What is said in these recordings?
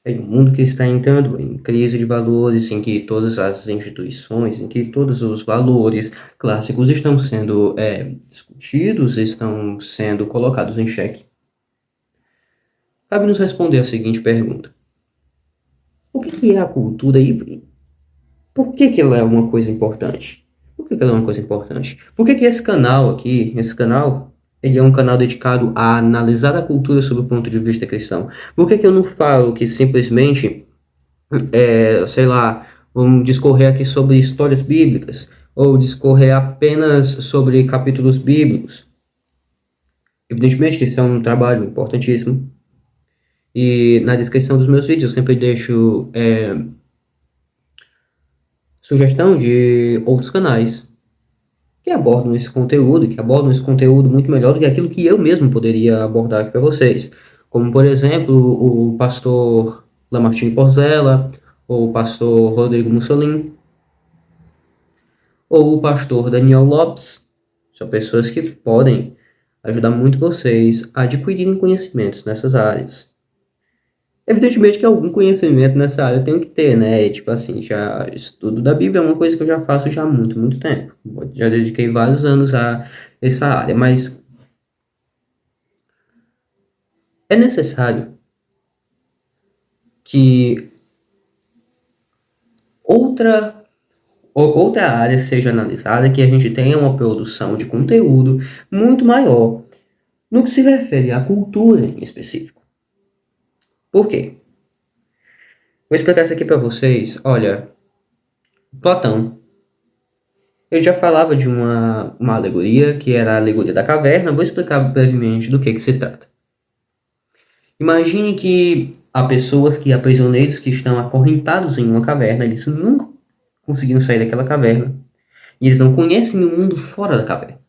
Em um mundo que está entrando em crise de valores, em que todas as instituições, em que todos os valores clássicos estão sendo discutidos, estão sendo colocados em xeque, cabe nos responder a seguinte pergunta: o que é a cultura e por que ela é uma coisa importante? Por que ela é uma coisa importante? Por que esse canal aqui, esse canal, ele é um canal dedicado a analisar a cultura sob o ponto de vista cristão? Por que eu não falo que simplesmente sei lá, vamos discorrer aqui sobre histórias bíblicas, ou discorrer apenas sobre capítulos bíblicos? Evidentemente que isso é um trabalho importantíssimo, e na descrição dos meus vídeos eu sempre deixo sugestão de outros canais que abordam esse conteúdo, muito melhor do que aquilo que eu mesmo poderia abordar aqui para vocês. Como, por exemplo, o pastor Lamartine Porzella, ou o pastor Rodrigo Mussolini, ou o pastor Daniel Lopes. São pessoas que podem ajudar muito vocês a adquirirem conhecimentos nessas áreas. Evidentemente que algum conhecimento nessa área eu tenho que ter, né? Tipo assim, já estudo da Bíblia é uma coisa que eu já faço já há muito, muito tempo. Já dediquei vários anos a essa área, mas é necessário que outra outra área seja analisada, que a gente tenha uma produção de conteúdo muito maior no que se refere à cultura em específico. Por quê? Vou explicar isso aqui para vocês. Olha, Platão, ele já falava de uma alegoria, que era a alegoria da caverna. Vou explicar brevemente do que se trata. Imagine que há prisioneiros que estão acorrentados em uma caverna, eles nunca conseguiram sair daquela caverna, e eles não conhecem o mundo fora da caverna.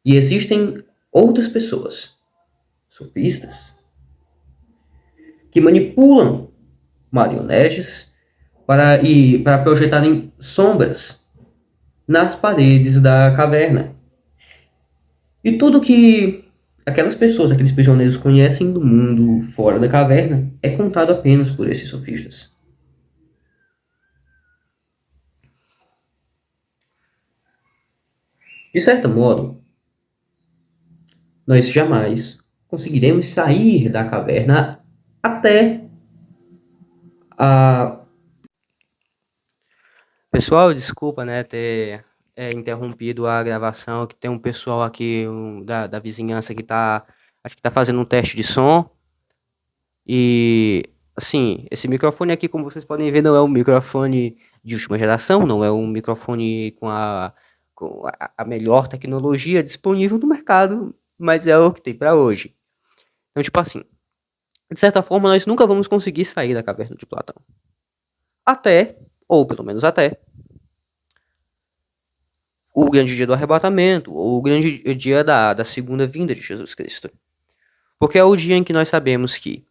E existem outras pessoas, sofistas, que manipulam marionetes para projetarem sombras nas paredes da caverna. E tudo que aquelas pessoas, aqueles prisioneiros conhecem do mundo fora da caverna é contado apenas por esses sofistas. De certo modo, nós jamais conseguiremos sair da caverna até a. Pessoal, desculpa, né, ter interrompido a gravação, que tem um pessoal aqui da vizinhança que acho que tá fazendo um teste de som. E, assim, esse microfone aqui, como vocês podem ver, não é um microfone de última geração, não é um microfone com a melhor tecnologia disponível no mercado, mas é o que tem para hoje. Então, tipo assim, de certa forma, nós nunca vamos conseguir sair da caverna de Platão. Até, ou pelo menos até, o grande dia do arrebatamento, ou o grande dia da segunda vinda de Jesus Cristo. Porque é o dia em que nós sabemos que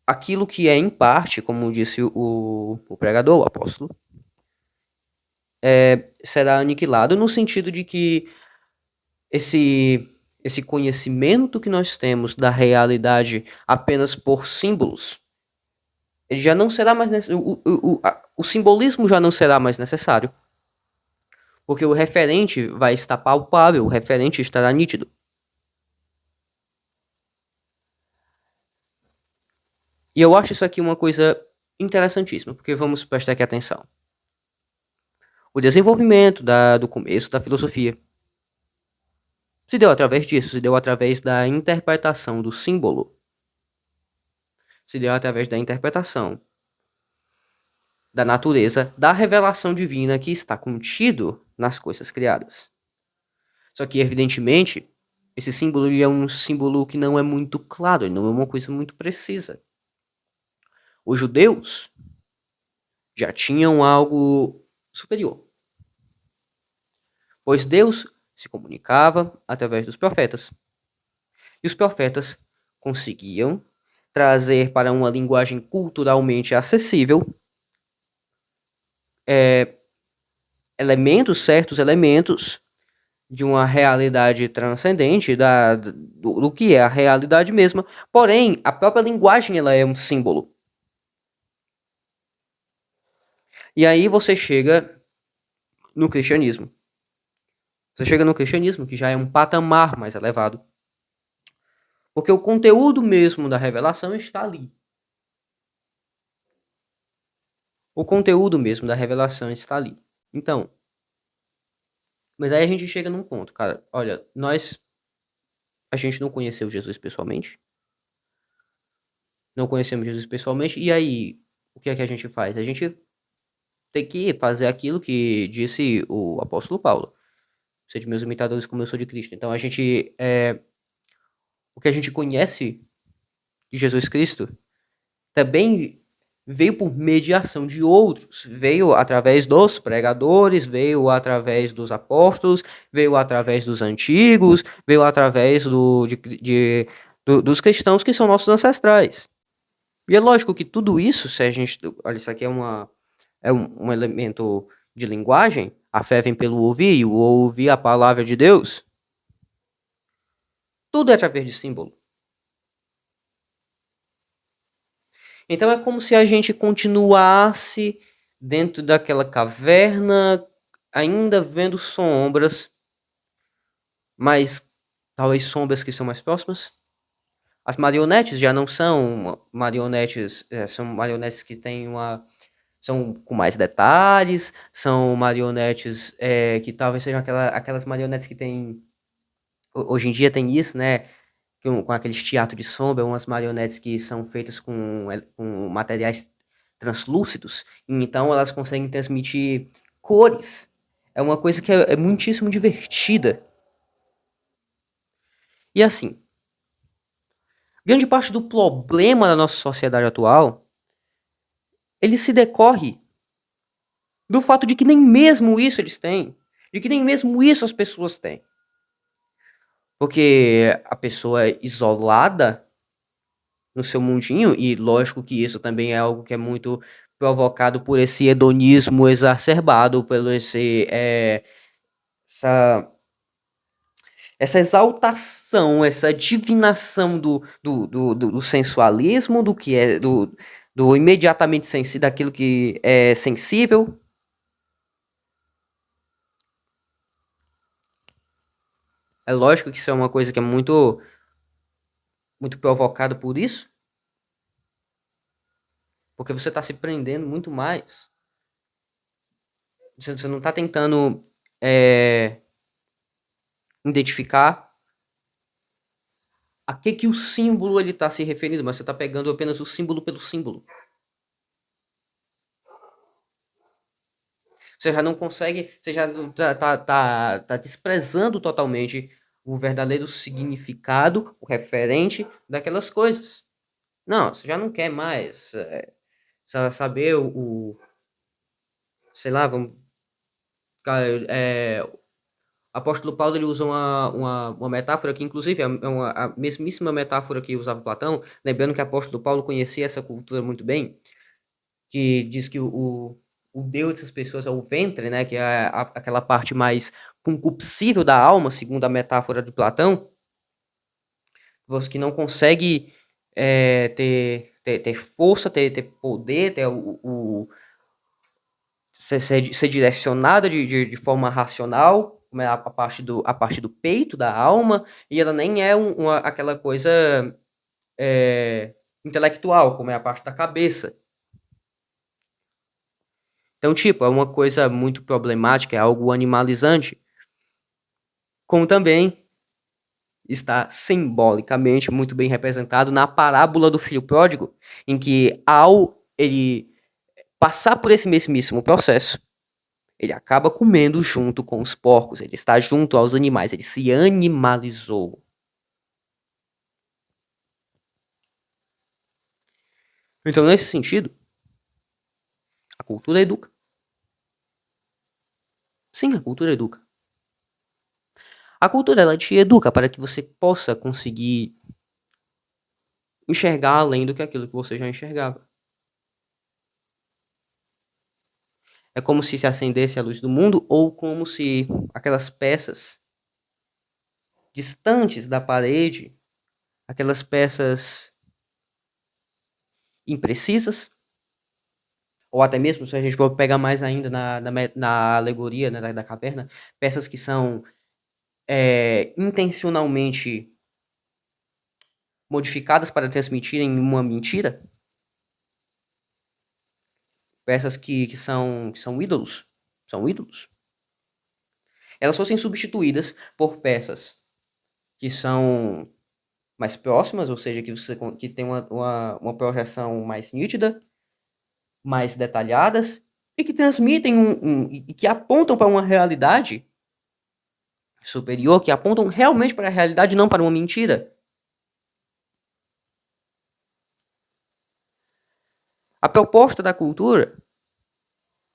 aquilo que é em parte, como disse o pregador, o apóstolo, será aniquilado no sentido de que esse, esse conhecimento que nós temos da realidade apenas por símbolos, ele já não será mais o simbolismo já não será mais necessário, porque o referente vai estar palpável, o referente estará nítido. E eu acho isso aqui uma coisa interessantíssima, porque vamos prestar aqui atenção. O desenvolvimento do começo da filosofia se deu através disso, se deu através da interpretação do símbolo, se deu através da interpretação da natureza, da revelação divina que está contido nas coisas criadas. Só que, evidentemente, esse símbolo é um símbolo que não é muito claro, ele não é uma coisa muito precisa. Os judeus já tinham algo superior, pois Deus se comunicava através dos profetas. E os profetas conseguiam trazer para uma linguagem culturalmente acessível certos elementos de uma realidade transcendente do que é a realidade mesma. Porém, a própria linguagem ela é um símbolo. E aí você chega no cristianismo. Você chega no cristianismo, que já é um patamar mais elevado. Porque o conteúdo mesmo da revelação está ali. O conteúdo mesmo da revelação está ali. Então, mas aí a gente chega num ponto, cara. Olha, a gente não conheceu Jesus pessoalmente. Não conhecemos Jesus pessoalmente. E aí, o que é que a gente faz? A gente tem que fazer aquilo que disse o apóstolo Paulo. Sede meus imitadores como eu sou de Cristo. Então, o que a gente conhece de Jesus Cristo também veio por mediação de outros, veio através dos pregadores, veio através dos apóstolos, veio através dos antigos, veio através dos cristãos que são nossos ancestrais. E é lógico que tudo isso, se a gente. Olha, isso aqui é um elemento de linguagem, a fé vem pelo ouvir, e o ouvir a palavra de Deus. Tudo é através de símbolo. Então é como se a gente continuasse dentro daquela caverna, ainda vendo sombras, mas talvez sombras que são mais próximas. As marionetes já não são marionetes, são marionetes que têm são com mais detalhes, são marionetes que talvez sejam aquelas marionetes que tem. Hoje em dia tem isso, né? Com aqueles teatros de sombra, umas marionetes que são feitas com materiais translúcidos, e então elas conseguem transmitir cores. É uma coisa que é muitíssimo divertida. E assim, grande parte do problema da nossa sociedade atual, ele se decorre do fato de que nem mesmo isso eles têm, de que nem mesmo isso as pessoas têm. Porque a pessoa é isolada no seu mundinho, e lógico que isso também é algo que é muito provocado por esse hedonismo exacerbado, pelo essa, essa exaltação, essa divinação do sensualismo, do que é do imediatamente sensível, daquilo que é sensível. É lógico que isso é uma coisa que é muito provocada por isso, porque você está se prendendo muito mais. Você não está tentando identificar a que o símbolo ele está se referindo, mas você está pegando apenas o símbolo pelo símbolo. Você já não consegue, você já tá desprezando totalmente o verdadeiro significado, o referente daquelas coisas. Não, você já não quer mais saber sei lá, vamos, o apóstolo Paulo ele usa uma metáfora que, inclusive, a mesmíssima metáfora que usava Platão, lembrando que o apóstolo Paulo conhecia essa cultura muito bem, que diz que o Deus dessas pessoas é o ventre, né, que é aquela parte mais concupiscível da alma, segundo a metáfora de Platão, você que não consegue ter força, ter poder, ter ser direcionada de forma racional, como é a parte do peito, da alma, e ela nem é aquela coisa intelectual, como é a parte da cabeça. Então, tipo, é uma coisa muito problemática, é algo animalizante, como também está simbolicamente muito bem representado na parábola do filho pródigo, em que ao ele passar por esse mesmíssimo processo, ele acaba comendo junto com os porcos, ele está junto aos animais, ele se animalizou. Então, nesse sentido, a cultura educa. Sim, a cultura educa. A cultura ela te educa para que você possa conseguir enxergar além do que aquilo que você já enxergava. É como se acendesse a luz do mundo ou como se aquelas peças distantes da parede, aquelas peças imprecisas, ou até mesmo, se a gente for pegar mais ainda na alegoria, né, da caverna, peças que são intencionalmente modificadas para transmitirem uma mentira, peças que são ídolos, são ídolos, elas fossem substituídas por peças que são mais próximas, ou seja, que tem uma projeção mais nítida, mais detalhadas, e que transmitem e que apontam para uma realidade superior, que apontam realmente para a realidade, não para uma mentira. A proposta da cultura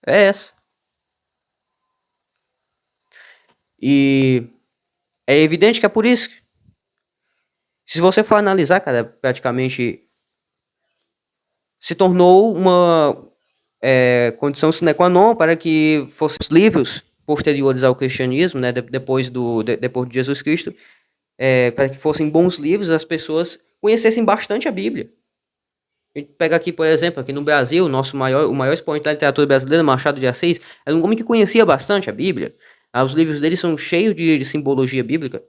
é essa. E é evidente que é por isso que, se você for analisar, cara, praticamente se tornou uma condição sine qua non para que fossem os livros posteriores ao cristianismo, né, depois de Jesus Cristo, para que fossem bons livros, as pessoas conhecessem bastante a Bíblia. A gente pega aqui, por exemplo, aqui no Brasil, o maior expoente da literatura brasileira, Machado de Assis, era um homem que conhecia bastante a Bíblia. Os livros dele são cheios de simbologia bíblica.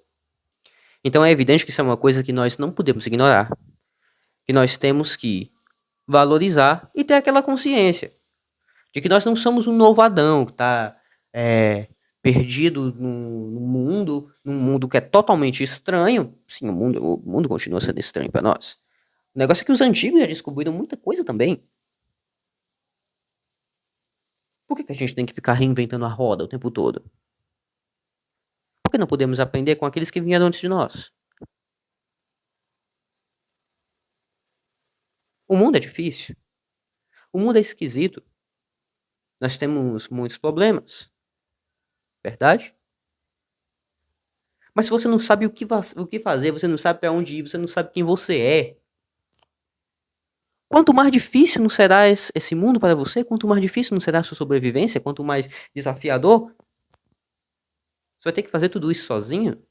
Então é evidente que isso é uma coisa que nós não podemos ignorar. Que nós temos que valorizar e ter aquela consciência de que nós não somos um novo Adão que está perdido num mundo que é totalmente estranho. Sim, o mundo continua sendo estranho para nós. O negócio é que os antigos já descobriram muita coisa também. Por que a gente tem que ficar reinventando a roda o tempo todo? Por que não podemos aprender com aqueles que vieram antes de nós? O mundo é difícil. O mundo é esquisito. Nós temos muitos problemas. Verdade? Mas se você não sabe o que fazer, você não sabe para onde ir, você não sabe quem você é, quanto mais difícil não será esse mundo para você, quanto mais difícil não será a sua sobrevivência, quanto mais desafiador, você vai ter que fazer tudo isso sozinho.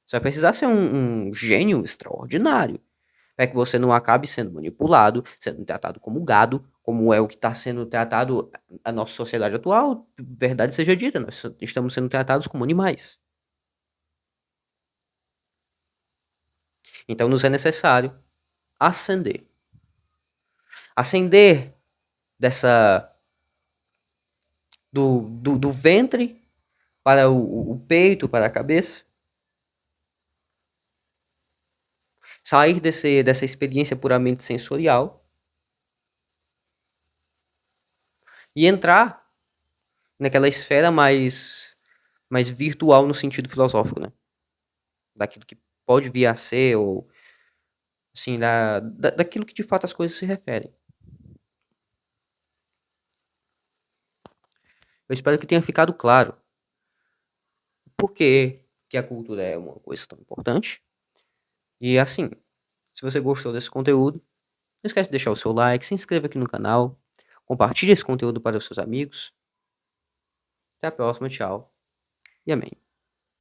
Você vai precisar ser um gênio extraordinário para que você não acabe sendo manipulado, sendo tratado como gado, como é o que está sendo tratado a nossa sociedade atual. Verdade seja dita, nós estamos sendo tratados como animais. Então nos é necessário ascender. Ascender do ventre para o peito, para a cabeça. Sair dessa experiência puramente sensorial e entrar naquela esfera mais virtual no sentido filosófico, né? Daquilo que pode vir a ser, ou assim, daquilo que de fato as coisas se referem. Eu espero que tenha ficado claro por que a cultura é uma coisa tão importante. E assim, se você gostou desse conteúdo, não esquece de deixar o seu like, se inscreva aqui no canal, compartilhe esse conteúdo para os seus amigos. Até a próxima, tchau e amém.